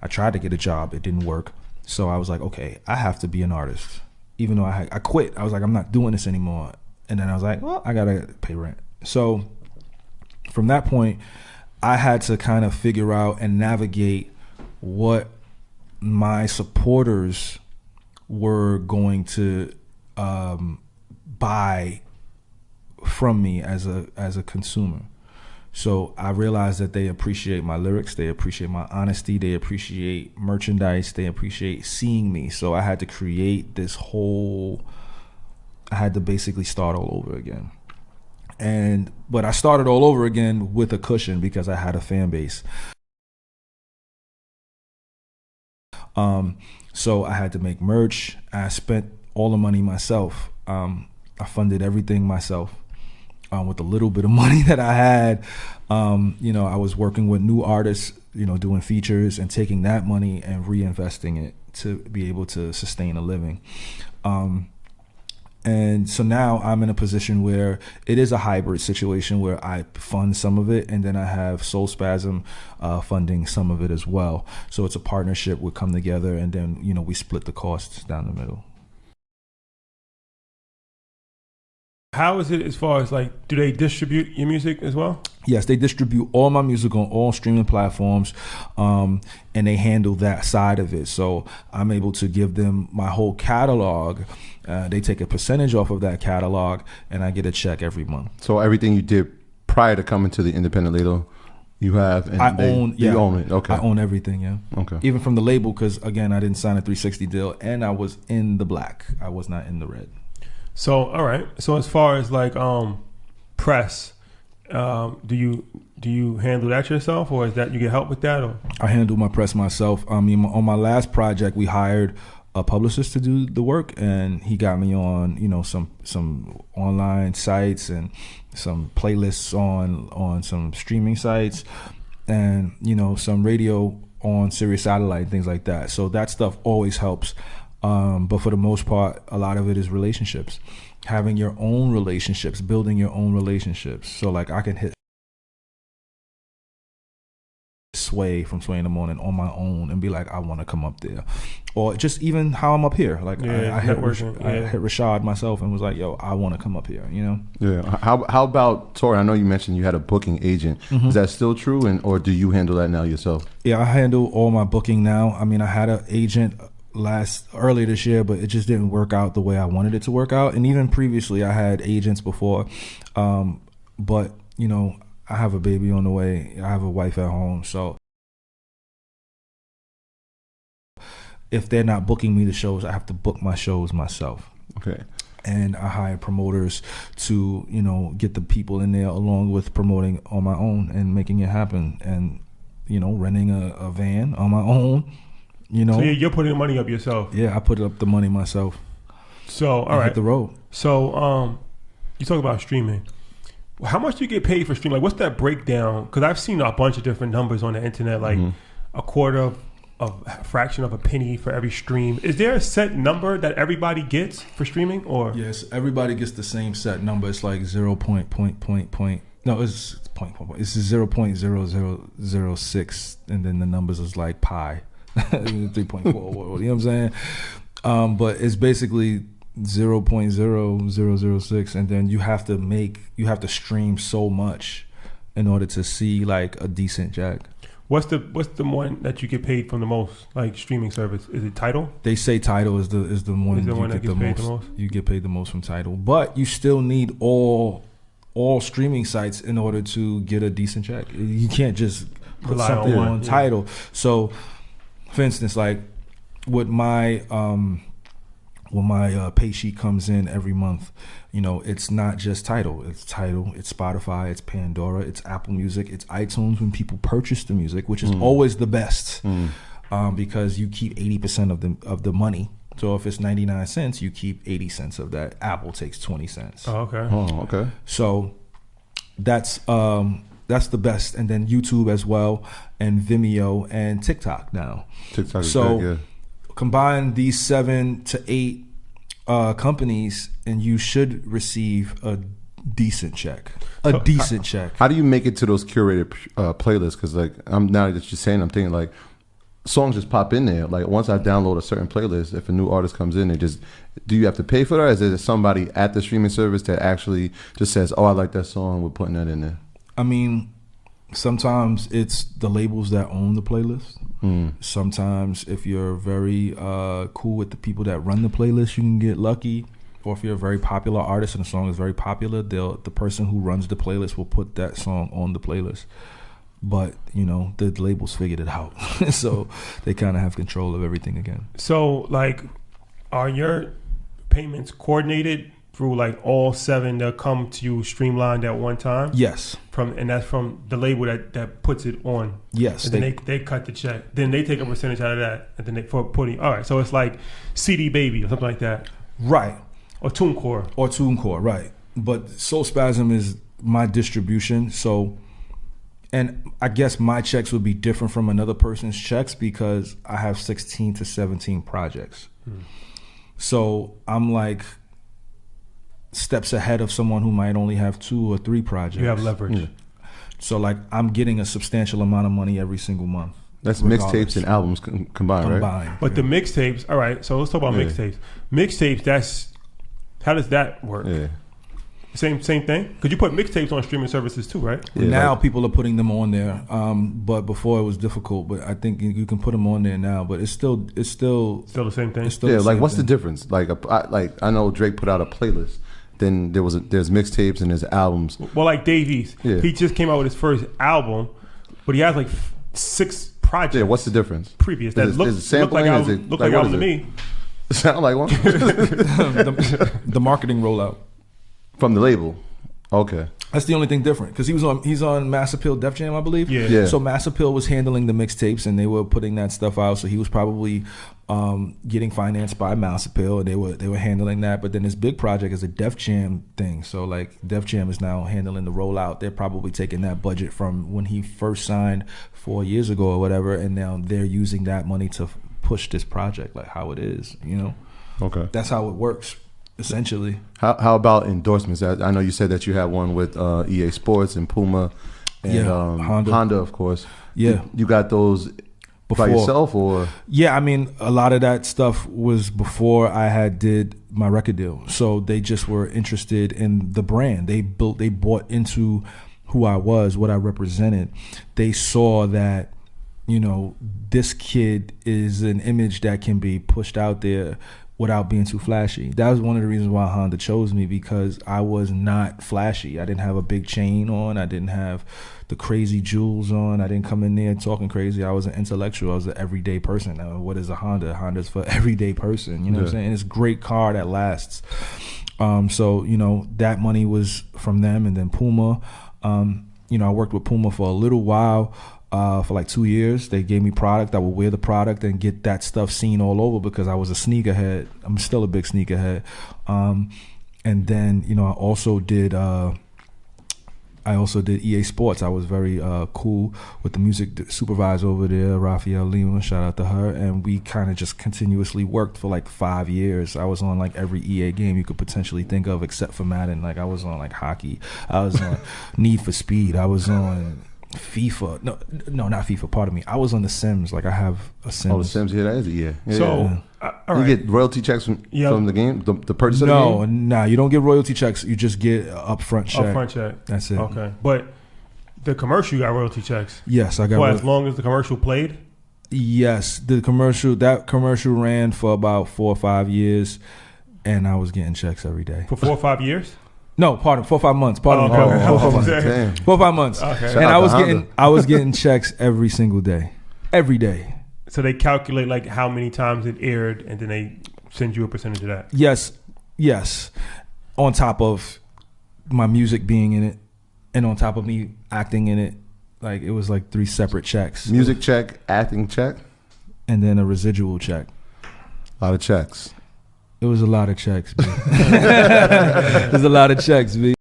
I tried to get a job. It didn't work. So I was like, okay, I have to be an artist. Even though I quit. I was like, I'm not doing this anymore. And then I was like, well, I got to pay rent. So from that point, I had to kind of figure out and navigate what my supporters were going to buy from me as a consumer. So I realized that they appreciate my lyrics, they appreciate my honesty, they appreciate merchandise, they appreciate seeing me. So I had to create this whole, I had to basically start all over again. But I started all over again with a cushion because I had a fan base. So I had to make merch. I spent all the money myself. I funded everything myself. With a little bit of money that I had, I was working with new artists, doing features and taking that money and reinvesting it to be able to sustain a living. And so now I'm in a position where it is a hybrid situation where I fund some of it and then I have Soul Spasm funding some of it as well. So it's a partnership. We come together and then, we split the costs down the middle. How is it as far as do they distribute your music as well? Yes, they distribute all my music on all streaming platforms, and they handle that side of it. So I'm able to give them my whole catalog. They take a percentage off of that catalog, and I get a check every month. So everything you did prior to coming to the independent label, you have, and you own it. Okay, I own everything. Yeah. Okay. Even from the label, because again, I didn't sign a 360 deal, and I was in the black. I was not in the red. So, all right. So as far as press, do you handle that yourself, or is that you get help with that? Or? I handle my press myself. I mean, on my last project, we hired a publicist to do the work, and he got me on, some online sites and some playlists on some streaming sites, and some radio on Sirius Satellite, things like that. So that stuff always helps. But for the most part, a lot of it is relationships, having your own relationships, building your own relationships. So I can hit Sway from Sway in the Morning on my own and be like, I want to come up there. Or just even how I'm up here. I hit Rashad myself and was like, yo, I want to come up here, Yeah. How about Tori? I know you mentioned you had a booking agent. Mm-hmm. Is that still true? Or do you handle that now yourself? Yeah, I handle all my booking now. I mean, I had an agent earlier this year, but it just didn't work out the way I wanted it to work out. And even previously I had agents before, but I have a baby on the way, I have a wife at home, so if they're not booking me the shows, I have to book my shows myself. Okay. And I hire promoters to get the people in there along with promoting on my own and making it happen, and renting a van on my own. So you're putting the money up yourself. Yeah, I put up the money myself. So all right, hit the road. So you talk about streaming. How much do you get paid for streaming? What's that breakdown? Because I've seen a bunch of different numbers on the internet, a quarter of a fraction of a penny for every stream. Is there a set number that everybody gets for streaming, or? Yes, everybody gets the same set number. It's like 0.point. No, it's point. It's 0.0006, and then the numbers is like pi. 3.4, you know what I'm saying? But it's basically 0.0006, and then you have to stream so much in order to see a decent check. What's the one that you get paid from the most, streaming service? Is it Tidal? They say Tidal is the one you get the most. You get paid the most from Tidal, but you still need all streaming sites in order to get a decent check. You can't just put something on Tidal. So, for instance, with my pay sheet comes in every month, it's not just Tidal. It's Tidal, it's Spotify, it's Pandora, it's Apple Music, it's iTunes when people purchase the music, which is always the best, because you keep 80% of the money. So if it's 99 cents, you keep 80 cents of that. Apple takes 20 cents. Oh, okay. So that's the best. And then YouTube as well, and Vimeo and TikTok now. TikTok is so big, yeah. Combine these 7 to 8 companies, and you should receive a decent check. Check. How do you make it to those curated playlists? Because now that you're saying, I'm thinking songs just pop in there. Like once I download a certain playlist, if a new artist comes in, do you have to pay for that? Or is there somebody at the streaming service that actually just says, "Oh, I like that song, we're putting that in there"? I mean, sometimes it's the labels that own the playlist. Sometimes if you're very cool with the people that run the playlist, you can get lucky. Or if you're a very popular artist and the song is very popular, the person who runs the playlist will put that song on the playlist. But, you know, the labels figured it out. So they kind of have control of everything again. So, like, are your payments coordinated through, like, all 7 that come to you streamlined at one time? Yes. And that's from the label that puts it on? Yes. And then they cut the check. Then they take a percentage out of that. And then for putting, all right, so it's like CD Baby or something like that. Right. Or TuneCore. Right. But Soul Spasm is my distribution, so... And I guess my checks would be different from another person's checks because I have 16 to 17 projects. So I'm like steps ahead of someone who might only have 2 or 3 projects. You have leverage. So like I'm getting a substantial amount of money every single month. That's mixtapes and albums combined, right? But the mixtapes, all right, so let's talk about mixtapes. Mixtapes, how does that work? Yeah. Same thing? Because you put mixtapes on streaming services too, right? Yeah, now people are putting them on there, but before it was difficult. But I think you can put them on there now. But it's still the same thing. What's the difference? Like I know Drake put out a playlist. Then there's mixtapes and there's albums. Well, like Dave East, he just came out with his first album, but he has like 6 projects. Yeah, what's the difference? Previous that look like album to me. Sound like one. The marketing rollout. From the label, okay. That's the only thing different because he's on Mass Appeal Def Jam, I believe. Yeah. So Mass Appeal was handling the mixtapes and they were putting that stuff out. So he was probably getting financed by Mass Appeal and they were handling that. But then this big project is a Def Jam thing. So like Def Jam is now handling the rollout. They're probably taking that budget from when he first signed 4 years ago or whatever, and now they're using that money to push this project like how it is. You know. Okay. That's how it works. Essentially. How about endorsements? I know you said that you had one with EA Sports and Puma and Honda, of course. Yeah. You got those by yourself or? Yeah, I mean, a lot of that stuff was before I did my record deal. So they just were interested in the brand. They bought into who I was, what I represented. They saw that, you know, this kid is an image that can be pushed out there without being too flashy. That was one of the reasons why Honda chose me, because I was not flashy. I didn't have a big chain on. I didn't have the crazy jewels on. I didn't come in there talking crazy. I was an intellectual. I was an everyday person. Now, what is a Honda? Honda's for everyday person. You know what I'm saying? And it's a great car that lasts. So, you know, that money was from them. And then Puma, you know, I worked with Puma for a little while. For like 2 years. They gave me product. I would wear the product and get that stuff seen all over because I was a sneakerhead. I'm still a big sneakerhead. And then, you know, I also did EA Sports. I was very cool with the music supervisor over there, Raphael Lima, shout out to her. And we kind of just continuously worked for like 5 years. I was on like every EA game you could potentially think of except for Madden. Like I was on like hockey. I was on Need for Speed. I was on FIFA. No, not FIFA. Pardon me. I was on The Sims. Like I have a Sims. Oh, The Sims. Yeah, that is yeah. So, all right. You get royalty checks from the game, the purchase of the game. No, you don't get royalty checks. You just get an upfront check. Upfront check. That's it. Okay, but the commercial got royalty checks. Yes, I got. For as long as the commercial played. Yes, that commercial ran for about 4 or 5 years, and I was getting checks every day. For 4 or 5 years. No, 4 or 5 months. 4 or 5 months. Okay. And I was getting checks every single day. Every day. So they calculate like how many times it aired and then they send you a percentage of that. Yes. On top of my music being in it and on top of me acting in it. Like it was like 3 separate checks. Music check, acting check, and then a residual check. A lot of checks. It was a lot of checks, B. It was a lot of checks, B.